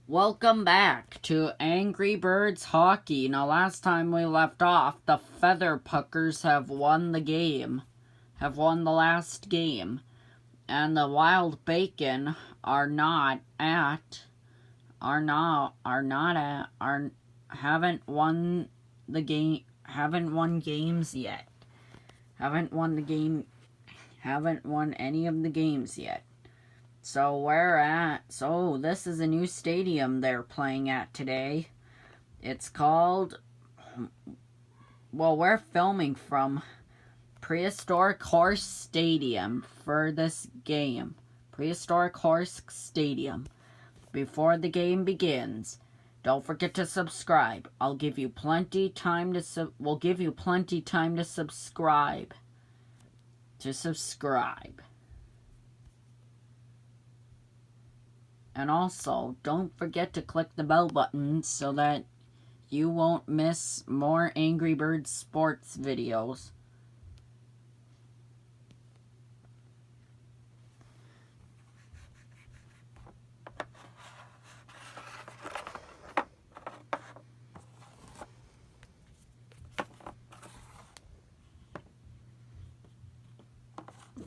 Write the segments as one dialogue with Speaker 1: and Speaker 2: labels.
Speaker 1: Welcome back to Angry Birds Hockey. Now, last time we left off, the Feather Puckers have won the game. Have won the last game. And the Wild Bacon haven't won the game, haven't won games yet. Haven't won any of the games yet. So this is a new stadium they're playing at today. It's called, we're filming from Prehistoric Horse Stadium for this game. Prehistoric Horse Stadium. Before the game begins, don't forget to subscribe. We'll give you plenty time to subscribe. And also, don't forget to click the bell button so that you won't miss more Angry Birds sports videos.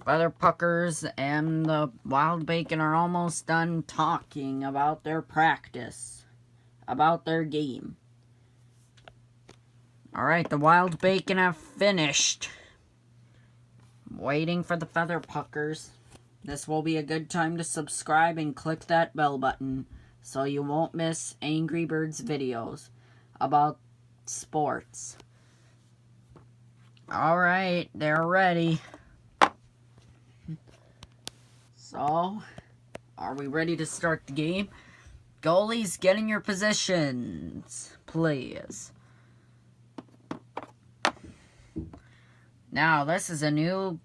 Speaker 1: Feather Puckers and the Wild Bacon are almost done talking about their practice, about their game. Alright, the Wild Bacon have finished. I'm waiting for the Feather Puckers. This will be a good time to subscribe and click that bell button so you won't miss Angry Birds videos about sports. Alright, they're ready. So, are we ready to start the game? Goalies, get in your positions, please. Now, this is a new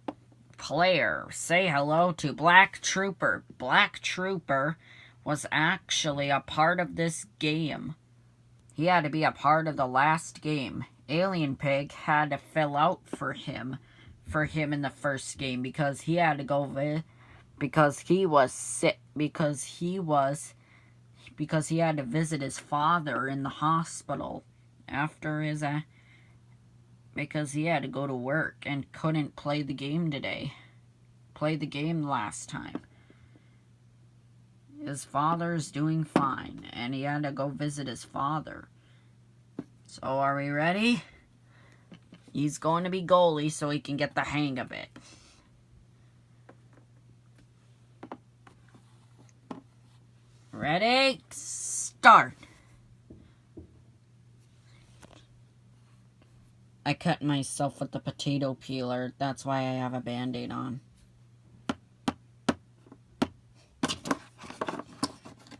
Speaker 1: player. Say hello to Black Trooper. Black Trooper was actually a part of this game. He had to be a part of the last game. Alien Pig had to fill out for him in the first game because he had to go because he was sick, because he had to visit his father in the hospital after because he had to go to work and couldn't play the game last time. His father's doing fine, and he had to go visit his father. So, are we ready? He's going to be goalie so he can get the hang of it. Ready? Start! I cut myself with the potato peeler. That's why I have a Band-Aid on.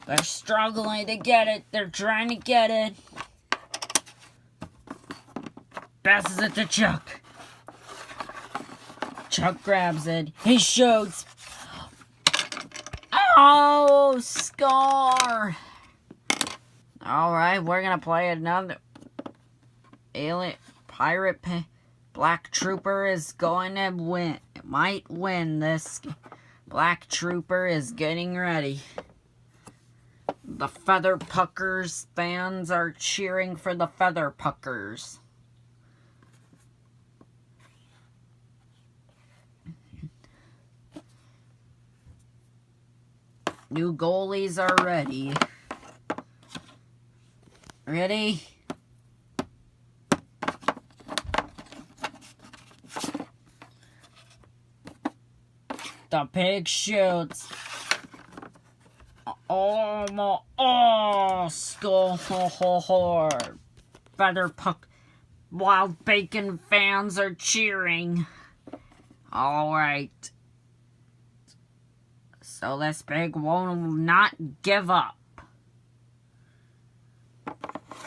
Speaker 1: They're struggling to get it. They're trying to get it. Passes it to Chuck. Chuck grabs it. He shoots. Oh, score! Alright, we're going to play another. Black Trooper is going to win. It might win this. Black Trooper is getting ready. The Feather Puckers fans are cheering for the Feather Puckers. New goalies are ready. Ready? The pig shoots. Score! Feather Puck. Wild Bacon fans are cheering. Alright. So this pig will not give up.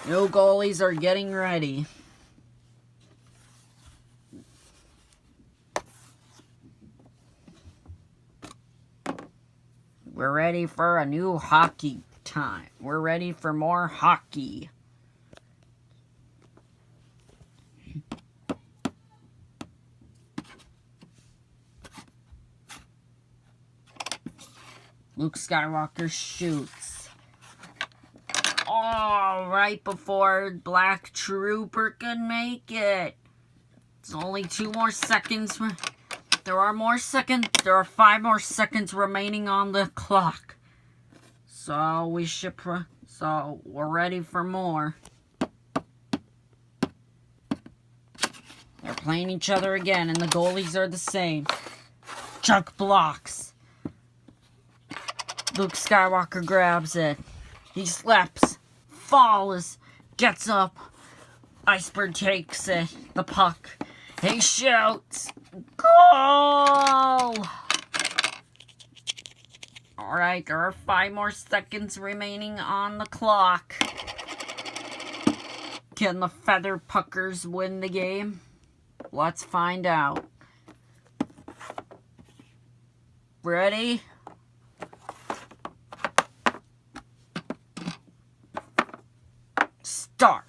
Speaker 1: New goalies are getting ready. We're ready for a new hockey time. We're ready for more hockey. Luke Skywalker shoots. Oh, right before Black Trooper can make it. It's only 2 more seconds. There are more seconds. There are 5 more seconds remaining on the clock. So we should. So we're ready for more. They're playing each other again, and the goalies are the same. Chuck blocks. Luke Skywalker grabs it. He slips, falls, gets up. Iceberg takes it. The puck. He shoots. Goal! Alright, there are 5 more seconds remaining on the clock. Can the Feather Puckers win the game? Let's find out. Ready? Start.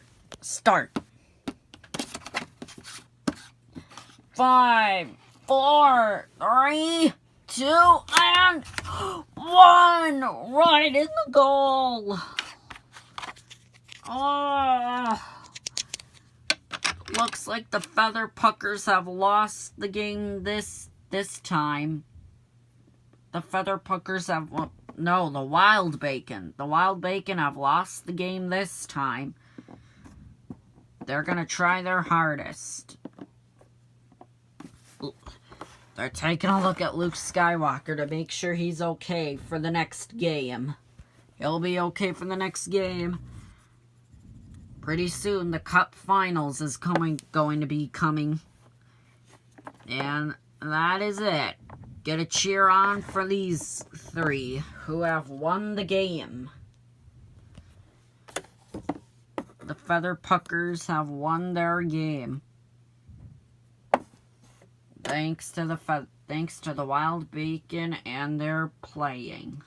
Speaker 1: 5, 4, 3, 2, and 1! Right in the goal. Oh. Looks like the Feather Puckers have lost the game this time. The Feather Puckers have... No, the Wild Bacon. The Wild Bacon have lost the game this time. They're going to try their hardest. They're taking a look at Luke Skywalker to make sure he's okay for the next game. He'll be okay for the next game. Pretty soon, the Cup Finals is going to be coming. And that is it. Get a cheer on for these 3 who have won the game. The Feather Puckers have won their game. Thanks to the Wild Bacon and their playing.